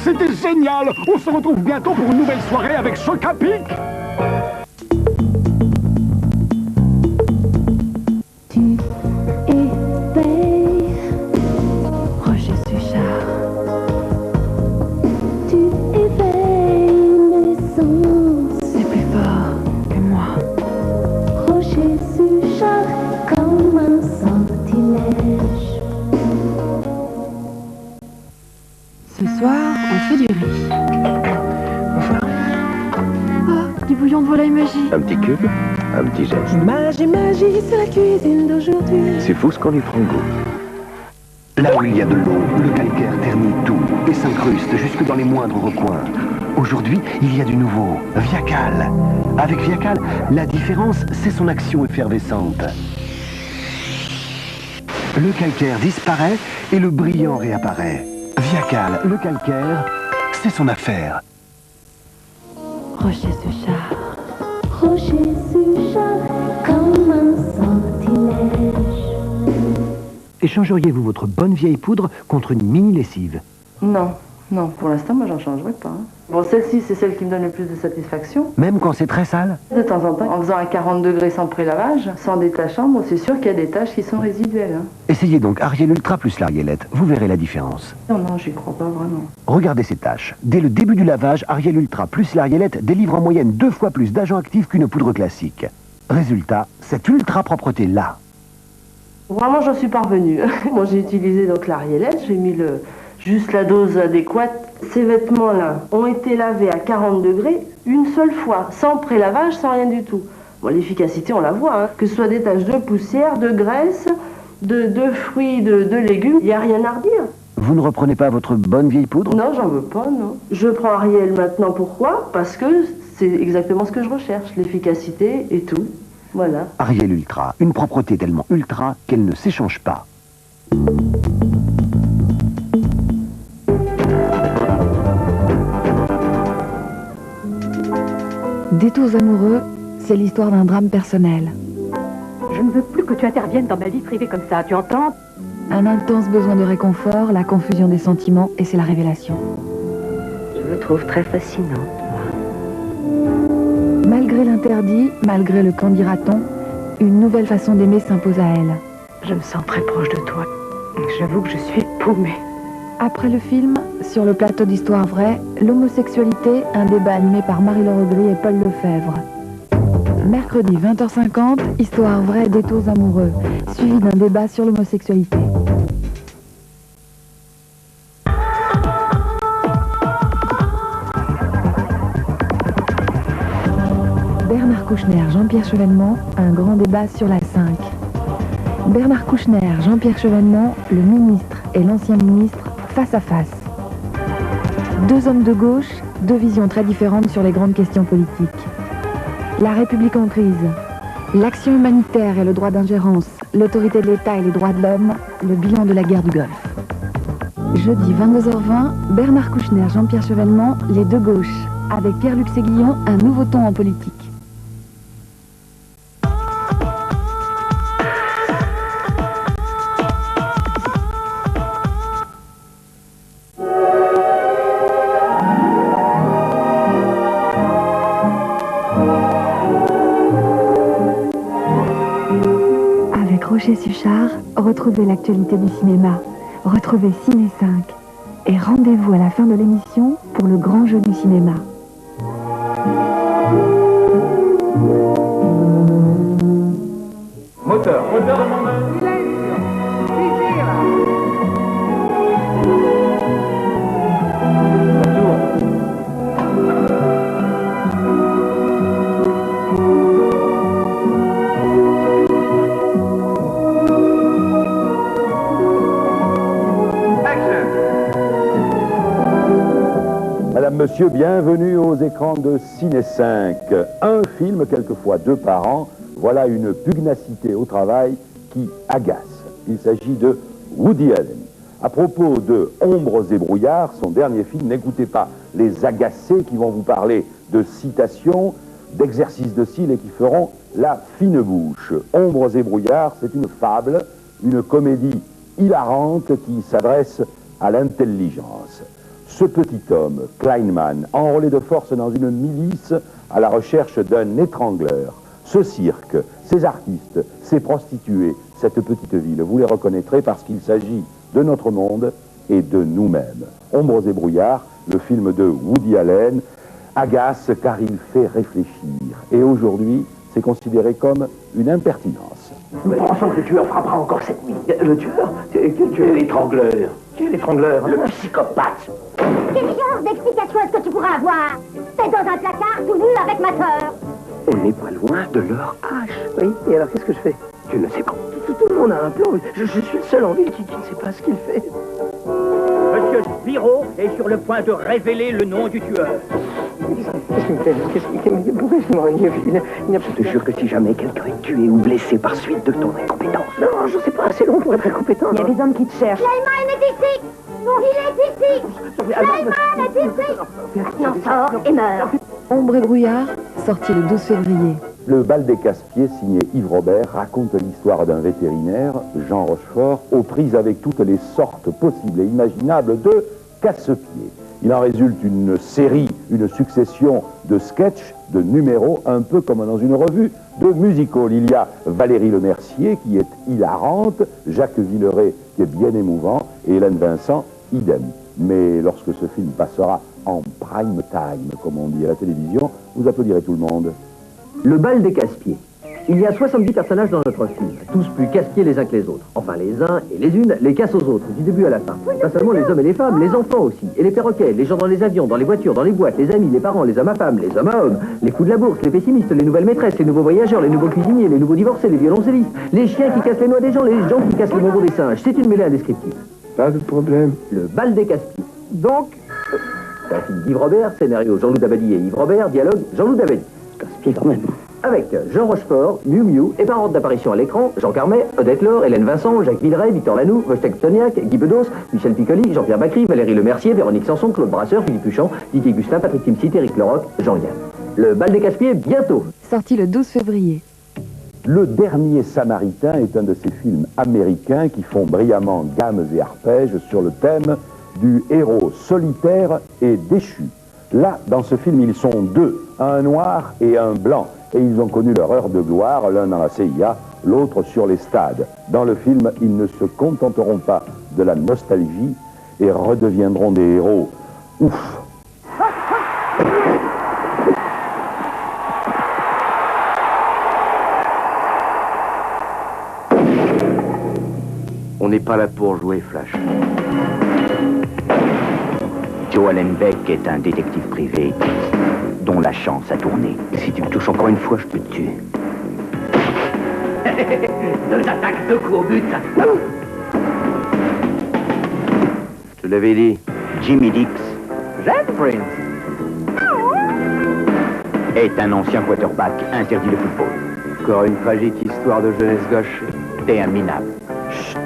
c'était génial. On se retrouve bientôt pour une nouvelle soirée avec Choc à Pic. Tu éveilles Roger Suchard. Tu éveilles mes sens. C'est plus fort que moi. Roger Suchard comme un sortilège. Ce soir, on fait du riz. Ah, du bouillon de volaille magie. Un petit cube, un petit geste. Magie, magie, c'est la cuisine d'aujourd'hui. C'est fou ce qu'on y prend goût. Là où il y a de l'eau, le calcaire ternit tout et s'incruste jusque dans les moindres recoins. Aujourd'hui, il y a du nouveau, Viacal. Avec Viacal, la différence, c'est son action effervescente. Le calcaire disparaît et le brillant réapparaît. Viacal, le calcaire, c'est son affaire. Roger Suchard. Roger Suchard comme un sortilège. Échangeriez-vous votre bonne vieille poudre contre une mini-lessive? Non, non, pour l'instant, moi, j'en changerai pas. Bon, celle-ci, c'est celle qui me donne le plus de satisfaction. Même quand c'est très sale? De temps en temps, en faisant à 40 degrés sans prélavage, sans détachant, bon, c'est sûr qu'il y a des taches qui sont résiduelles. Hein. Essayez donc Ariel Ultra plus l'Arielette, vous verrez la différence. Non, non, j'y crois pas vraiment. Regardez ces taches. Dès le début du lavage, Ariel Ultra plus l'Arielette délivre en moyenne 2 fois plus d'agents actifs qu'une poudre classique. Résultat, cette ultra propreté-là. Vraiment, j'en suis parvenue. Bon, j'ai utilisé donc l'Arielette, j'ai mis juste la dose adéquate. Ces vêtements-là ont été lavés à 40 degrés une seule fois, sans prélavage, sans rien du tout. Bon, l'efficacité, on la voit, hein. Que ce soit des taches de poussière, de graisse, de fruits, de légumes, il n'y a rien à redire. Vous ne reprenez pas votre bonne vieille poudre? Non, j'en veux pas, non. Je prends Ariel maintenant, pourquoi? Parce que c'est exactement ce que je recherche, l'efficacité et tout. Voilà. Ariel Ultra, une propreté tellement ultra qu'elle ne s'échange pas. Détours amoureux, c'est l'histoire d'un drame personnel. Je ne veux plus que tu interviennes dans ma vie privée comme ça, tu entends? Un intense besoin de réconfort, la confusion des sentiments, et c'est la révélation. Je me trouve très fascinante. Malgré l'interdit, malgré le qu'en dira-t-on, une nouvelle façon d'aimer s'impose à elle. Je me sens très proche de toi. J'avoue que je suis paumée. Après le film, sur le plateau d'Histoire vraie, l'homosexualité, un débat animé par Marie-Laure Aubry et Paul Lefebvre. Mercredi 20h50, Histoire vraie, détours amoureux, suivi d'un débat sur l'homosexualité. Bernard Kouchner, Jean-Pierre Chevènement, un grand débat sur la 5. Bernard Kouchner, Jean-Pierre Chevènement, le ministre et l'ancien ministre, face à face. Deux hommes de gauche, deux visions très différentes sur les grandes questions politiques. La République en crise, l'action humanitaire et le droit d'ingérence, l'autorité de l'État et les droits de l'homme, le bilan de la guerre du Golfe. Jeudi 22h20, Bernard Kouchner, Jean-Pierre Chevènement, les deux gauches, avec Pierre-Luc Séguillon, un nouveau ton en politique. Roger Suchard, retrouvez l'actualité du cinéma, retrouvez Ciné 5 et rendez-vous à la fin de l'émission pour le grand jeu du cinéma. Moteur à mon main. Madame, Monsieur, bienvenue aux écrans de Ciné 5. Un film, quelquefois deux par an, voilà une pugnacité au travail qui agace. Il s'agit de Woody Allen. À propos de Ombres et brouillards, son dernier film, n'écoutez pas les agacés qui vont vous parler de citations, d'exercices de style et qui feront la fine bouche. Ombres et brouillards, c'est une fable, une comédie hilarante qui s'adresse à l'intelligence. Ce petit homme, Kleinman, enrôlé de force dans une milice à la recherche d'un étrangleur. Ce cirque, ces artistes, ces prostituées, cette petite ville, vous les reconnaîtrez parce qu'il s'agit de notre monde et de nous-mêmes. Ombres et brouillards, le film de Woody Allen, agace car il fait réfléchir. Et aujourd'hui, c'est considéré comme une impertinence. Mais pensons que le tueur frappera encore cette nuit. Le tueur? Quel tueur? L'étrangleur. Qui est l'étrangleur? Le psychopathe. Quel genre d'explication est-ce que tu pourras avoir? T'es dans un placard tout nu avec ma sœur. On n'est pas loin de leur âge. Oui, et alors qu'est-ce que je fais? Je ne sais pas. Tout le monde a un plan. Je suis le seul en ville qui ne sait pas ce qu'il fait. Monsieur Spiro est sur le point de révéler le nom du tueur. Qu'est-ce qu'il me fait? Pourquoi je te jure que si jamais quelqu'un est tué ou blessé par suite de ton incompétence. Non, je sais pas assez long pour être incompétent. Il y a des hommes qui te cherchent. Clayman est ici. Il est ici. Clayman est ici. Il en sort et meurt. Ombre et brouillard, sorti le 12 février. Le bal des casse-pieds, signé Yves Robert, raconte l'histoire d'un vétérinaire, Jean Rochefort, aux prises avec toutes les sortes possibles et imaginables de casse-pieds. Il en résulte une série, une succession de sketchs, de numéros, un peu comme dans une revue de musical. Il y a Valérie Lemercier qui est hilarante, Jacques Villeray qui est bien émouvant et Hélène Vincent, idem. Mais lorsque ce film passera en prime time, comme on dit à la télévision, vous applaudirez tout le monde. Le bal des casse-pieds. Il y a 70 personnages dans notre film, tous plus casse-pieds les uns que les autres. Enfin, les uns et les unes les cassent aux autres, du début à la fin. Pas seulement les hommes et les femmes, les enfants aussi. Et les perroquets, les gens dans les avions, dans les voitures, dans les boîtes, les amis, les parents, les hommes à femmes, les hommes à hommes, les fous de la bourse, les pessimistes, les nouvelles maîtresses, les nouveaux voyageurs, les nouveaux cuisiniers, les nouveaux divorcés, les violoncellistes, les chiens qui cassent les noix des gens, les gens qui cassent les bonbons des singes. C'est une mêlée indescriptible. Pas de problème. Le bal des casse-pieds. Donc, c'est un film d'Yves Robert, scénario Jean-Loup Dabadi et Yves Robert, dialogue Jean-Loup Dabadi. Casse-pied quand même. Avec Jean Rochefort, Miu Miu, et par ordre d'apparition à l'écran, Jean Carmet, Odette Laure, Hélène Vincent, Jacques Villeray, Victor Lanoux, Wojtek Stoniak, Guy Bedos, Michel Piccoli, Jean-Pierre Bacry, Valérie Lemercier, Véronique Sanson, Claude Brasseur, Philippe Huchon, Didier Gustin, Patrick Timsit, Éric Leroc, Jean-Yann. Le bal des casse-pieds, bientôt. Sorti le 12 février. Le Dernier Samaritain est un de ces films américains qui font brillamment gammes et arpèges sur le thème du héros solitaire et déchu. Là, dans ce film, ils sont deux, un noir et un blanc. Et ils ont connu leur heure de gloire, l'un dans la CIA, l'autre sur les stades. Dans le film, ils ne se contenteront pas de la nostalgie et redeviendront des héros. Ouf! On n'est pas là pour jouer, Flash. Joe Allenbeck est un détective privé dont la chance a tourné. Si tu me touches encore une fois, je peux te tuer. Deux attaques, deux coups au but. Je te l'avais dit. Jimmy Dix Jeanne Prince. est un ancien quarterback interdit de football. Encore une tragique histoire de jeunesse gâchée. T'es un minable. Chut,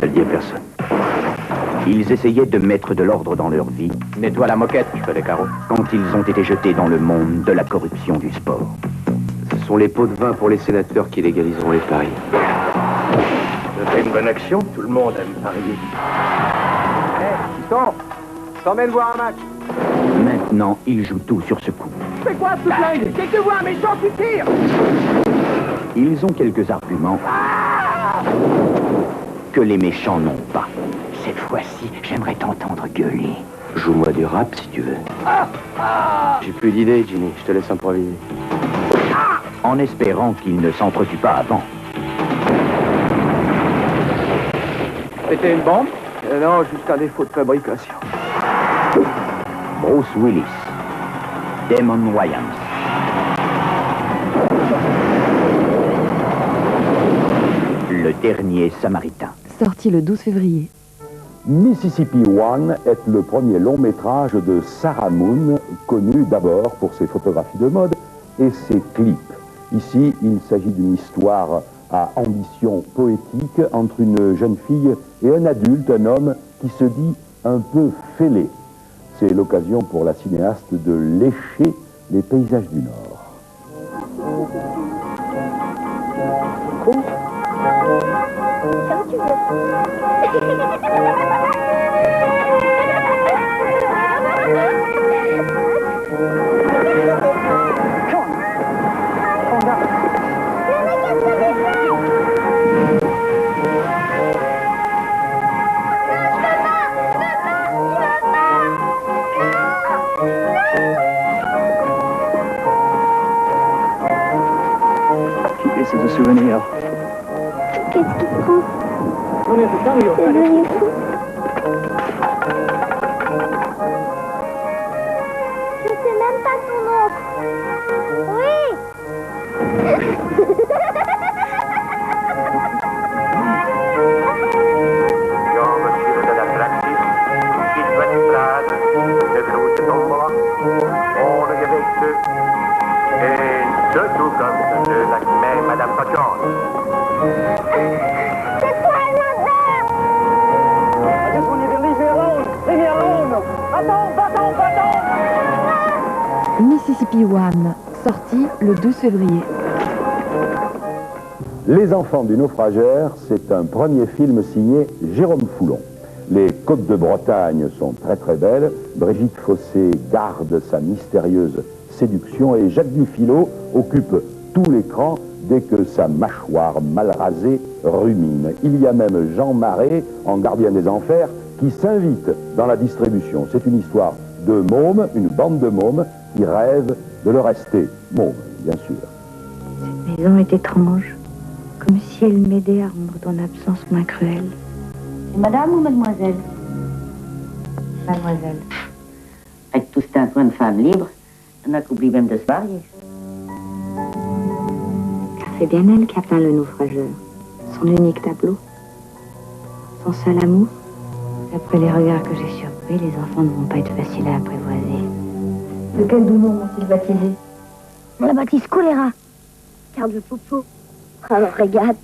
ne le dis à personne. Ils essayaient de mettre de l'ordre dans leur vie. Nettoie la moquette, je fais les carreaux. Quand ils ont été jetés dans le monde de la corruption du sport. Ce sont les pots de vin pour les sénateurs qui légaliseront les paris. Ça fait une bonne action, tout le monde aime parier. Piston, t'emmènes voir un match. Maintenant, ils jouent tout sur ce coup. Fais quoi, ce flingue? Dès que tu vois un méchant, tu tires. Ils ont quelques arguments que les méchants n'ont pas. Cette fois-ci, j'aimerais t'entendre gueuler. Joue-moi du rap si tu veux. J'ai plus d'idées, Ginny, je te laisse improviser. En espérant qu'ils ne s'entretuent pas avant. C'était une bombe? Non, juste un défaut de fabrication. Bruce Willis. Damon Wayans. Le Dernier Samaritain. Sorti le 12 février. Mississippi One est le premier long métrage de Sarah Moon, connue d'abord pour ses photographies de mode et ses clips. Ici, il s'agit d'une histoire à ambition poétique entre une jeune fille et un adulte, un homme qui se dit un peu fêlé. C'est l'occasion pour la cinéaste de lécher les paysages du Nord. Comme tu veux. C'est de souvenirs. Qu'est-ce qui prend? C'est devenu fou. Je sais même pas son nom. Oui. Io, monsieur de la praxis, il doit être prade, de grote tombola, on le geweten, et de toekomst de la mère Madame Pachon. C'est toi, Lazare! Regarde, on est vers les Véronnes. Les Véronnes. Attends. Mississippi One, sorti le 12 février. Les enfants du naufrageur, c'est un premier film signé Jérôme Foulon. Les côtes de Bretagne sont très très belles. Brigitte Fossé garde sa mystérieuse séduction et Jacques Dufilot occupe tout l'écran dès que sa mâchoire mal rasée rumine. Il y a même Jean Marais, en gardien des enfers, qui s'invite dans la distribution. C'est une histoire de mômes, une bande de mômes qui rêvent de le rester. Mômes, bien sûr. Cette maison est étrange, comme si elle m'aidait à rendre ton absence moins cruelle. C'est madame ou mademoiselle? Mademoiselle. Avec tout cet instinct de femme libre, on a qu'oublie même de se marier. Car c'est bien elle qui a peint le naufrageur, son unique tableau, son seul amour. D'après les regards que j'ai surpris, les enfants ne vont pas être faciles à apprivoiser. De quel doux nom ont-ils baptisé? On la baptise choléra. Car de popo. Alors regarde.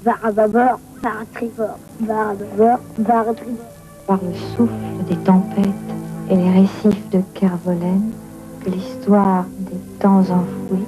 Var à bâbord, var à tribord. Var à bâbord, var à tribord. Par le souffle des tempêtes et les récifs de Kervolen, que l'histoire des temps enfouis